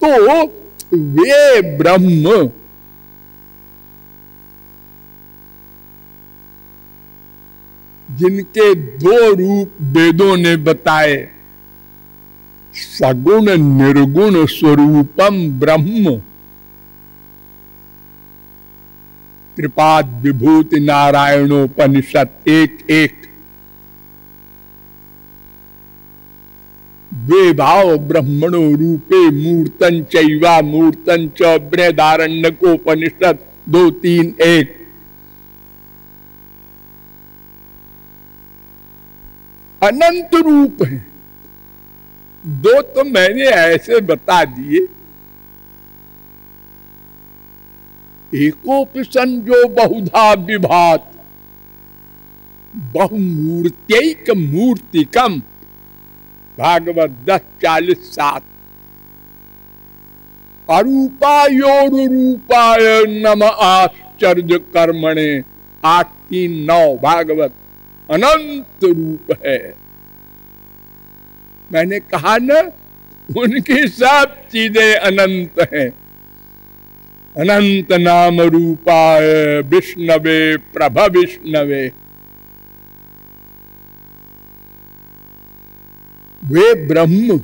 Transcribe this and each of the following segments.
तो वे ब्रह्म जिनके दो रूप वेदों ने बताए, सगुण निर्गुण स्वरूपम ब्रह्म, कृपाद विभूति नारायणोपनिषद 1:1। वे भाव ब्रह्मणो रूपे मूर्तन चैवा मूर्तन च बृहदारण्यकोपनिषद 2:3-1। अनंत रूप है। दो तो मैंने ऐसे बता दिए, एकोपि संजो बहुधा विभात बहुमूर्त्यैक मूर्तिकम, भागवत 10:40-7। अरूपायोरूपाय नम आश्चर्य कर्मणे 8:3-9, भागवत। अनंत रूप है। मैंने कहा ना, उनकी सब चीजें अनंत हैं। अनंत नाम रूपाय विष्णवे प्रभ विष्णवे। वे ब्रह्म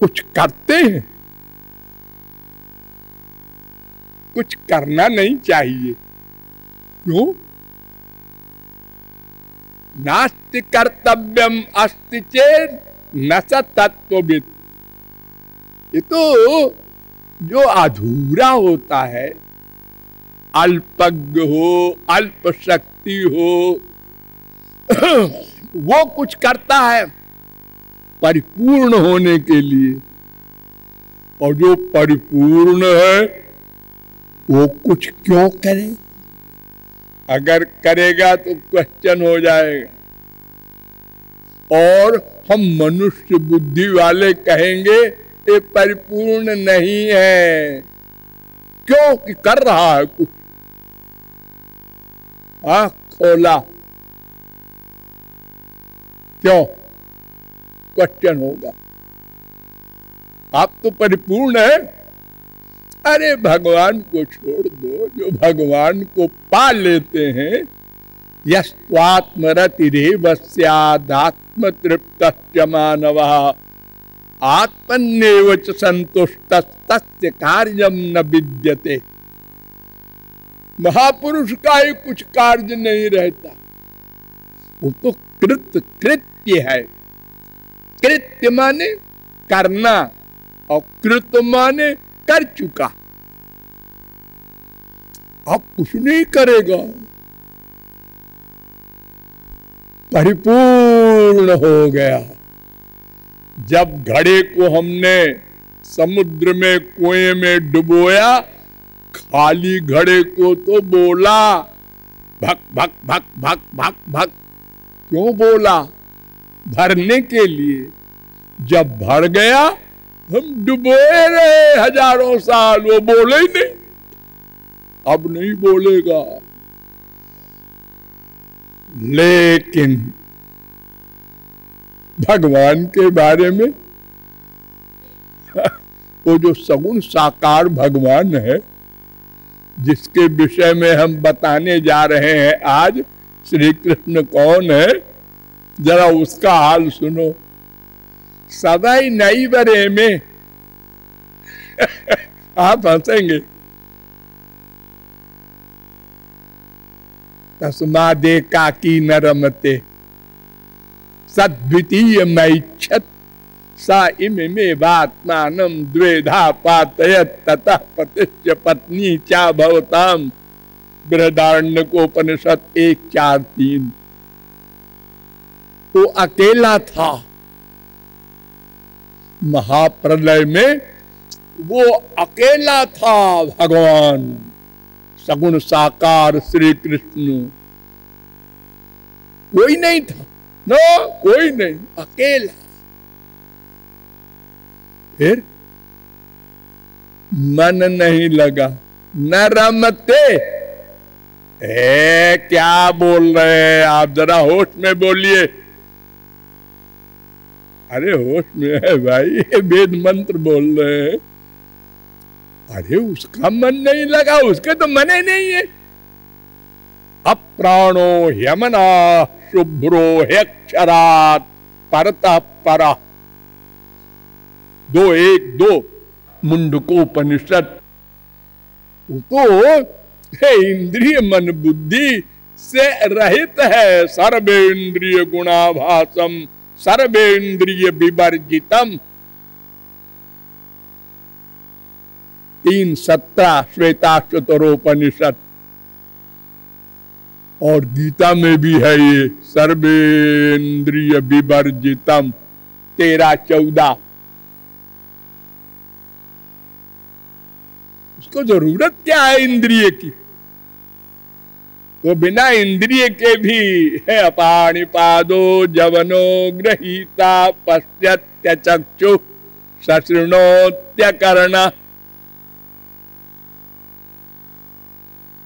कुछ करते हैं, कुछ करना नहीं चाहिए। क्यों? नास्ति कर्तव्यम अस्ति चेत् न स तत्त्ववित्। ये तो जो अधूरा होता है, अल्पज्ञ हो, अल्प शक्ति हो, वो कुछ करता है परिपूर्ण होने के लिए, और जो परिपूर्ण है वो कुछ क्यों करे? अगर करेगा तो क्वेश्चन हो जाएगा, और हम मनुष्य बुद्धि वाले कहेंगे ये परिपूर्ण नहीं है। क्यों? कि कर रहा है कुछ। आँख खोला, क्यों? क्वेश्चन होगा। आप तो परिपूर्ण है। अरे भगवान को छोड़ दो, जो भगवान को पा लेते हैं, यस्त्वात्मरतिरेव स्यादात्म तृप्तश्च मानवः आत्मन्येव च संतुष्टस्तस्य कार्यम न विद्यते। महापुरुष का ही कुछ कार्य नहीं रहता, वो तो कृत्य है। कृत्य माने करना, और कृत माने कर चुका। अब कुछ नहीं करेगा, परिपूर्ण हो गया। जब घड़े को हमने समुद्र में कुएं में डुबोया, खाली घड़े को तो बोला भक भक भक भक भक भक। क्यों बोला? भरने के लिए। जब भर गया, हम डुबोए रहे हजारों साल, वो बोले ही नहीं। अब नहीं बोलेगा। लेकिन भगवान के बारे में वो जो सगुण साकार भगवान है, जिसके विषय में हम बताने जा रहे हैं आज, श्री कृष्ण कौन है, जरा उसका हाल सुनो। सदाई नई बरे में आप हंसेंगे। तस्मादे काकी न रमते सद्वितीय मैच्छत सा इमे वात्मानं द्वेधा पातयत ततः पतिश्च पत्नी चा भवताम। बृहदारण्यकोपनिषद 1:4-3। वो अकेला था महाप्रलय में, वो अकेला था भगवान सगुण साकार श्री कृष्ण। कोई नहीं था, न कोई नहीं, अकेला। फिर मन नहीं लगा, न रमते। क्या बोल रहे हैं आप? जरा होश में बोलिए। अरे होश में है भाई, ये वेद मंत्र बोल रहे हैं। अरे उसका मन नहीं लगा, उसके तो मन ही नहीं है। अप्राणो ह्यमना शुभ्रो ह्यक्षरात् परतः परः। 2:1-2 मुंडकोपनिषद। तो इंद्रिय मन बुद्धि से रहित है। सर्वेन्द्रिय गुणाभासम सर्वेन्द्रिय विवर्जितम। 3:17 श्वेताश्वतरोपनिषद। और गीता में भी है ये सर्वेन्द्रिय विवर्जितम 13:14। उसको जरूरत क्या है इंद्रिय की? तो बिना इंद्रिय के भी है अपाणिपादो जवनो गृहीता पश्यत्य चक्षु सशृणोत्यकर्ण।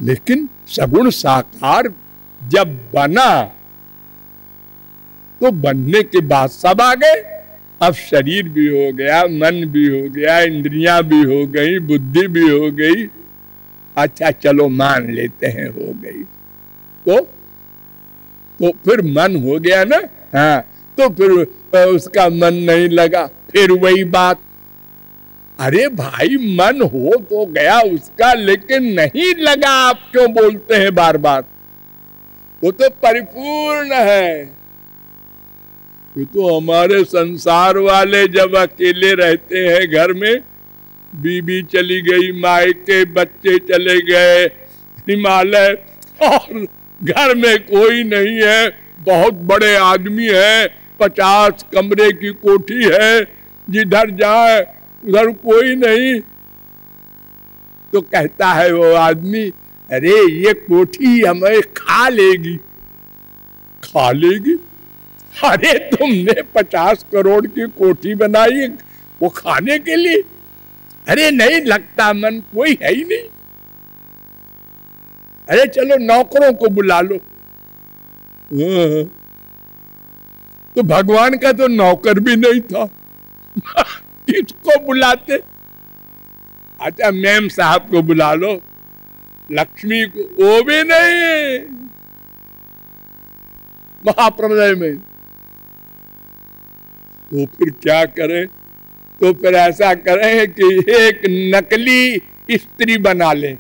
लेकिन सगुण साकार जब बना तो बनने के बाद सब आ गए। अब शरीर भी हो गया, मन भी हो गया, इंद्रियां भी हो गई, बुद्धि भी हो गई। अच्छा चलो मान लेते हैं हो गई। तो फिर मन हो गया ना। हाँ, तो फिर उसका मन नहीं लगा। फिर वही बात, अरे भाई मन हो तो गया उसका, लेकिन नहीं लगा आप क्यों बोलते हैं बार बार? वो तो परिपूर्ण है। ये तो हमारे संसार वाले जब अकेले रहते हैं घर में, बीबी चली गई मायके, बच्चे चले गए हिमालय, और घर में कोई नहीं है, बहुत बड़े आदमी है, 50 कमरे की कोठी है, जिधर जाए उधर कोई नहीं, तो कहता है वो आदमी, अरे ये कोठी हमें खा लेगी। खा लेगी? अरे तुमने 50 करोड़ की कोठी बनाई वो खाने के लिए? अरे नहीं लगता मन, कोई है ही नहीं। अरे चलो नौकरों को बुला लो। तो भगवान का तो नौकर भी नहीं था। किसको बुलाते? अच्छा मैम साहब को बुला लो, लक्ष्मी को, वो भी नहीं। महाप्रलय में तो फिर क्या करें? तो फिर ऐसा करें कि एक नकली स्त्री बना लें।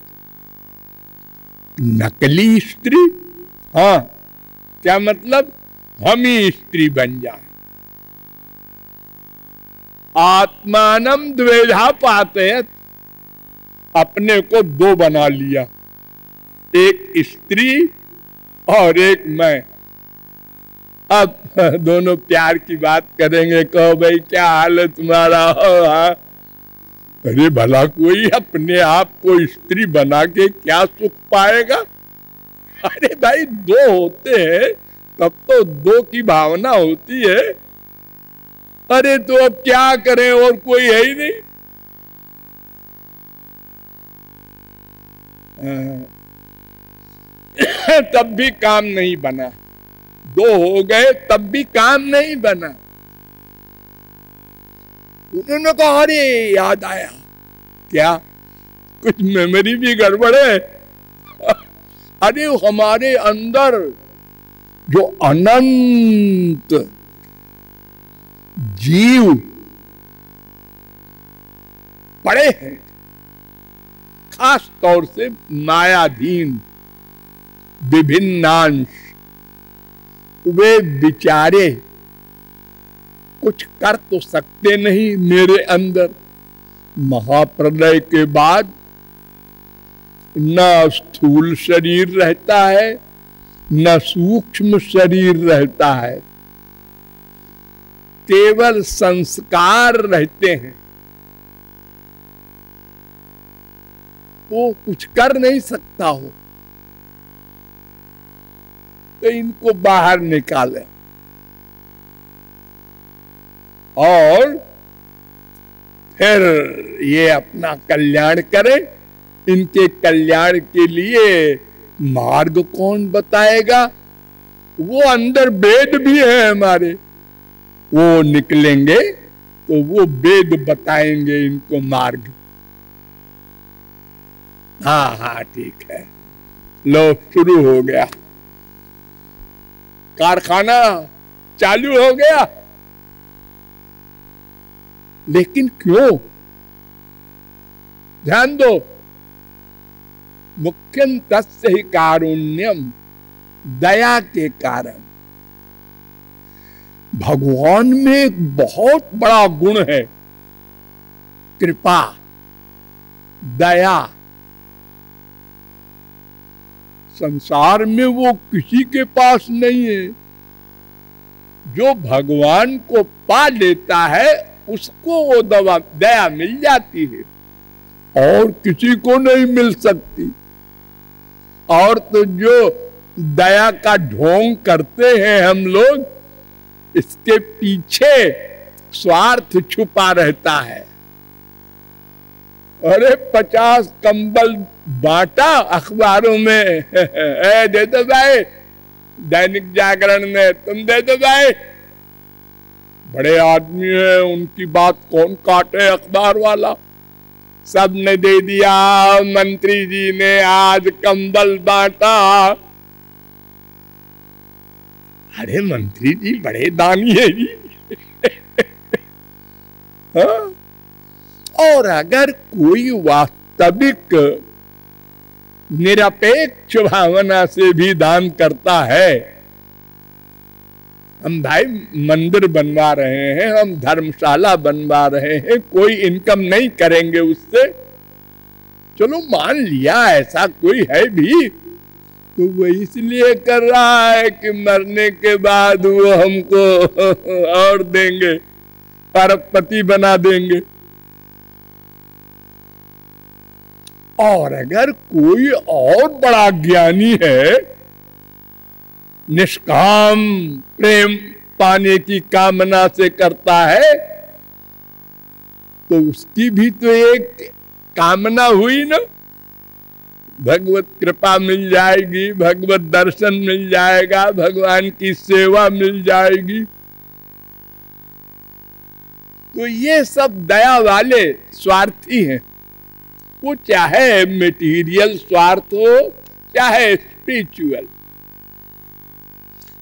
नकली स्त्री? हाँ, क्या मतलब? हम ही स्त्री बन जाए। आत्मानम द्वेधा पाते, अपने को 2 बना लिया, एक स्त्री और एक मैं। अब दोनों प्यार की बात करेंगे, कहो भाई क्या हाल है तुम्हारा? हाँ। अरे भला कोई अपने आप को स्त्री बना के क्या सुख पाएगा? अरे भाई 2 होते हैं तब तो 2 की भावना होती है। अरे तो अब क्या करें, और कोई है ही नहीं। तब भी काम नहीं बना। 2 हो गए तब भी काम नहीं बना। उन्होंने कहा अरे याद आया। क्या? कुछ मेमोरी भी गड़बड़ है। अरे हमारे अंदर जो अनंत जीव पड़े हैं, खास तौर से मायाधीन विभिन्नांश, वे बिचारे कुछ कर तो सकते नहीं मेरे अंदर। महाप्रलय के बाद न स्थूल शरीर रहता है, न सूक्ष्म शरीर रहता है, केवल संस्कार रहते हैं। वो कुछ कर नहीं सकता हो, तो इनको बाहर निकाले और फिर ये अपना कल्याण करें। इनके कल्याण के लिए मार्ग कौन बताएगा? वो अंदर वेद भी है हमारे, वो निकलेंगे तो वो वेद बताएंगे इनको मार्ग। हाँ हाँ ठीक है, लो शुरू हो गया, कारखाना चालू हो गया। लेकिन क्यों? ध्यान दो, मुख्यम तस्य ही कारुण्यम, दया के कारण। भगवान में एक बहुत बड़ा गुण है, कृपा, दया। संसार में वो किसी के पास नहीं है। जो भगवान को पा लेता है उसको वो दया मिल जाती है, और किसी को नहीं मिल सकती। और तो जो दया का ढोंग करते हैं हम लोग, इसके पीछे स्वार्थ छुपा रहता है। अरे 50 कंबल बांटा अखबारों में दे दो भाई, दैनिक जागरण में तुम दे दो भाई। बड़े आदमी है, उनकी बात कौन काटे अखबार वाला। सब ने दे दिया, मंत्री जी ने आज कंबल बांटा। अरे मंत्री जी बड़े दानी है जी। हाँ? और अगर कोई वास्तविक निरपेक्ष भावना से भी दान करता है, हम भाई मंदिर बनवा रहे हैं, हम धर्मशाला बनवा रहे हैं, कोई इनकम नहीं करेंगे उससे, चलो मान लिया ऐसा कोई है भी, तो वो इसलिए कर रहा है कि मरने के बाद वो हमको और देंगे, अरबपति बना देंगे। और अगर कोई और बड़ा ज्ञानी है, निष्काम प्रेम पाने की कामना से करता है, तो उसकी भी तो एक कामना हुई ना, भगवत कृपा मिल जाएगी, भगवत दर्शन मिल जाएगा, भगवान की सेवा मिल जाएगी। तो ये सब दया वाले स्वार्थी हैं। वो चाहे मेटीरियल स्वार्थ हो, चाहे स्पिरिचुअल।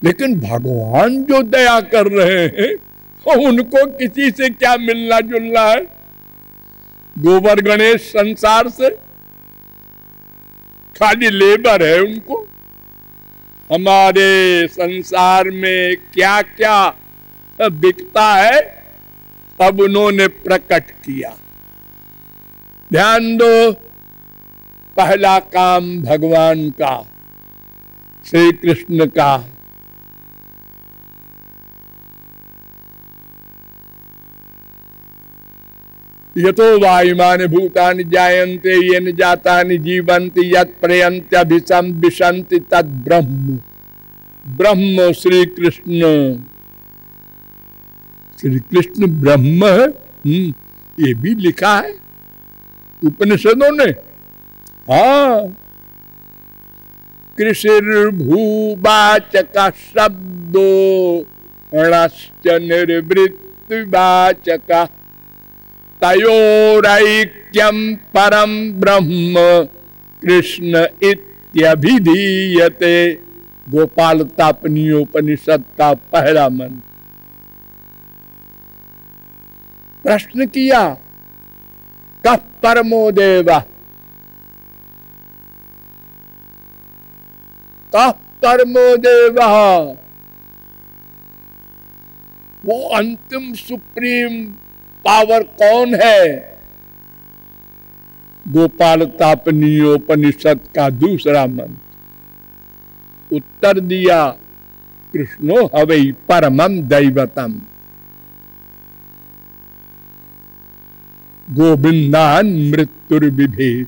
लेकिन भगवान जो दया कर रहे हैं, उनको किसी से क्या मिलना जुलना है? गोबर गणेश संसार से खाली लेबर है उनको। हमारे संसार में क्या क्या बिकता है, अब उन्होंने प्रकट किया। ध्यान दो, पहला काम भगवान का, श्री कृष्ण का। यतो वायुमानि भूतानि जायन्ते येन जातानि जीवन्ति यत् प्रयन्त्यभिसं विशन्ति तद् ब्रह्म। ब्रह्म श्री कृष्ण, श्री कृष्ण ब्रह्म है। ये भी लिखा है उपनिषदों ने। हाँ, कृषिर्भूवाचक शब्दो णश्च निर्वृत्तिवाचक तयोरैक्यं परम ब्रह्म कृष्ण इत्यभिधीयते। गोपाल तापनीयोपनिषद का पहला मंत्र। प्रश्न किया, कः परमो देव, कः परमो देव, वो अंतिम सुप्रीम पावर कौन है? गोपाल तापनीयोपनिषद का दूसरा मंत्र। उत्तर दिया, कृष्णो हवै परमं दैवतम। गोविंदान मृत्युर्विभेद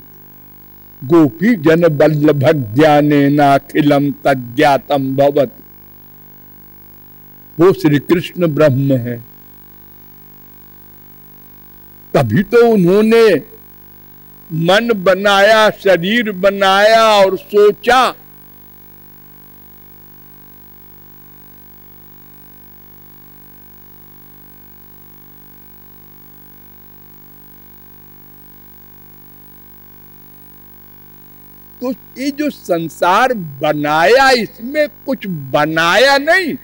गोपी जन वल्लभ ज्ञानेनाखिलम तज्ञातम भवति। वो श्री कृष्ण ब्रह्म है। तभी तो उन्होंने मन बनाया, शरीर बनाया और सोचा। तो ये जो संसार बनाया, इसमें कुछ बनाया नहीं,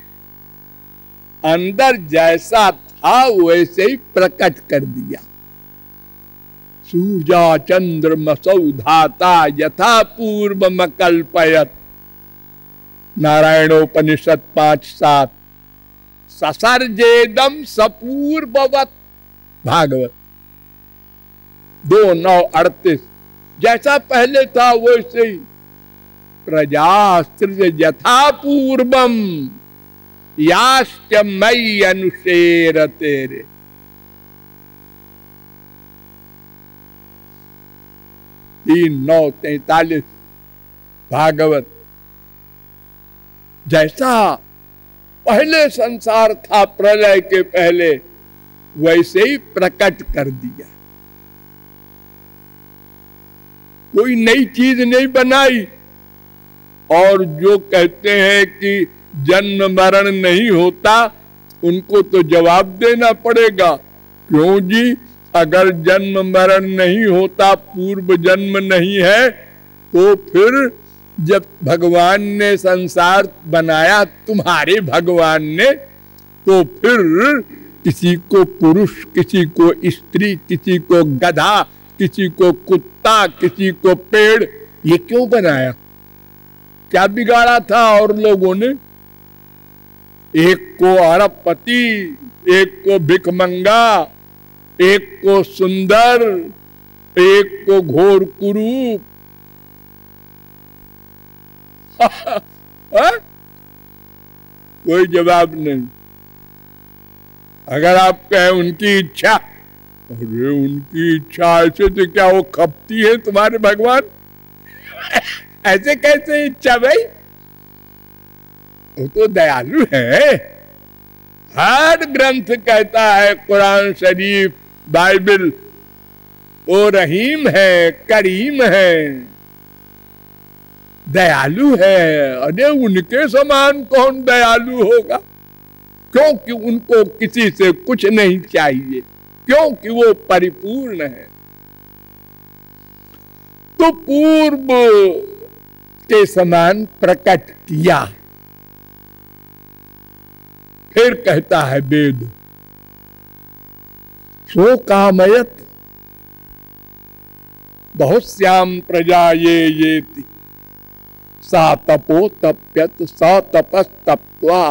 अंदर जैसा था वैसे ही प्रकट कर दिया। सूर्या चंद्रमसौ धाता यथा पूर्वमकल्पयत्, नारायणोपनिषद 5:7। ससर्जेदम सपूर्ववत्, भागवत 2:9-38। जैसा पहले था वैसे ही। प्रजासृज यथा पूर्वम याश्च मयि अनुशेरते रे। तीन 9:43 भागवत। जैसा पहले संसार था प्रलय के पहले, वैसे ही प्रकट कर दिया। कोई नई चीज नहीं बनाई। और जो कहते हैं कि जन्म मरण नहीं होता, उनको तो जवाब देना पड़ेगा। क्यों जी? अगर जन्म मरण नहीं होता, पूर्व जन्म नहीं है, तो फिर जब भगवान ने संसार बनाया, तुम्हारे भगवान ने, तो फिर किसी को पुरुष, किसी को स्त्री, किसी को गधा, किसी को कुत्ता, किसी को पेड़, ये क्यों बनाया? क्या बिगाड़ा था और लोगों ने? एक को अरबपति, एक को भिखमंगा, एक को सुंदर, एक को घोर कुरूप। कोई जवाब नहीं। अगर आप कहें उनकी इच्छा, अरे उनकी इच्छा ऐसे तो क्या वो खपती है तुम्हारे भगवान? ऐसे कैसे इच्छा भाई? वो तो दयालु है। हर ग्रंथ कहता है, कुरान शरीफ, बाइबल, वो रहीम है, करीम है, दयालु है। अरे उनके समान कौन दयालु होगा? क्योंकि उनको किसी से कुछ नहीं चाहिए, क्योंकि वो परिपूर्ण है। तो पूर्व के समान प्रकट किया। फिर कहता है वेद, सो कामयत बहुश्याम प्रजा ये सा तपो तप्यत सा तपस्तप्त्वा।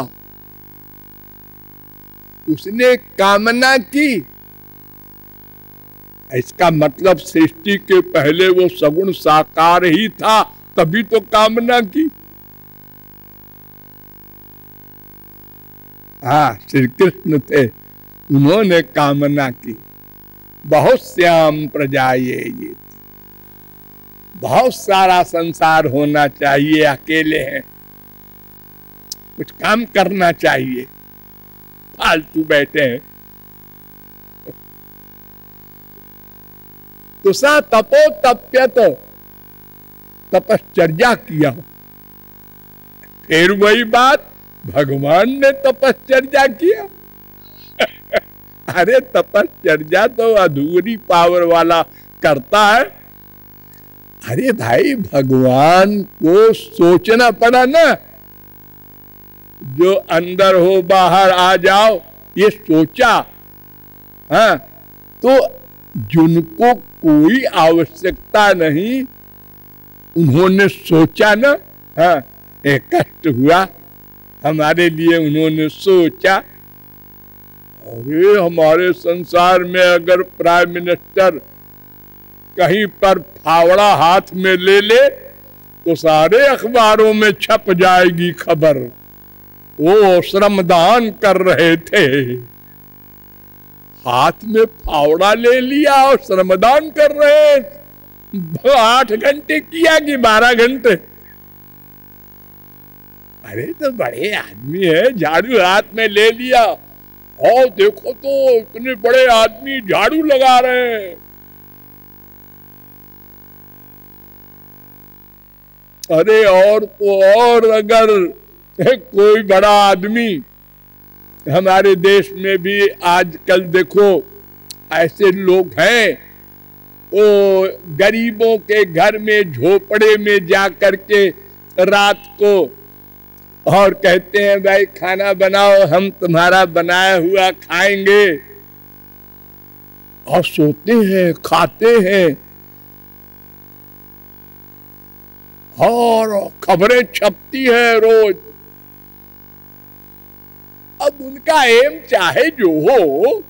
उसने कामना की। इसका मतलब सृष्टि के पहले वो सगुण साकार ही था, तभी तो कामना की। हाँ, श्री कृष्ण थे, उन्होंने कामना की। बहुत श्याम प्रजा ये बहुत सारा संसार होना चाहिए। अकेले हैं, कुछ काम करना चाहिए, फालतू बैठे हैं। तो सा तपो तप्यत, तपश्चर्या किया। फिर वही बात, भगवान ने तपश्चर्या किया। अरे तपश्चर्या तो अधूरी पावर वाला करता है। अरे भाई, भगवान को सोचना पड़ा ना। जो अंदर हो बाहर आ जाओ, ये सोचा। हाँ, तो जिनको कोई आवश्यकता नहीं, उन्होंने सोचा ना। हाँ, एक कष्ट हुआ हमारे लिए, उन्होंने सोचा। अरे हमारे संसार में अगर प्राइम मिनिस्टर कहीं पर फावड़ा हाथ में ले ले, तो सारे अखबारों में छप जाएगी खबर, वो श्रमदान कर रहे थे। हाथ में फावड़ा ले लिया और श्रमदान कर रहे। 8 घंटे किया कि 12 घंटे? अरे तो बड़े आदमी है, झाड़ू हाथ में ले लिया और देखो तो इतने बड़े आदमी झाड़ू लगा रहे हैं। अरे और तो और, अगर कोई बड़ा आदमी, हमारे देश में भी आजकल देखो ऐसे लोग हैं वो गरीबों के घर में झोपड़े में जा करके रात को और कहते हैं भाई खाना बनाओ, हम तुम्हारा बनाया हुआ खाएंगे, और सोते हैं, खाते हैं, और खबरें छपती है रोज। अब उनका एम चाहे जो हो,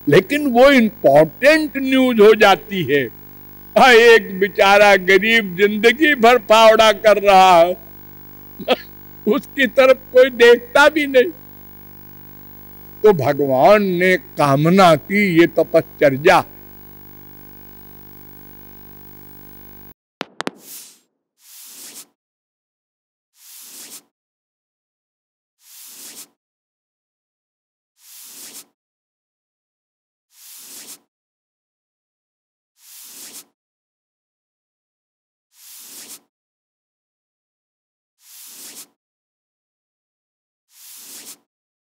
लेकिन वो इंपॉर्टेंट न्यूज हो जाती है। एक बेचारा गरीब जिंदगी भर फावड़ा कर रहा है, उसकी तरफ कोई देखता भी नहीं। तो भगवान ने कामना की ये तपश्चर्या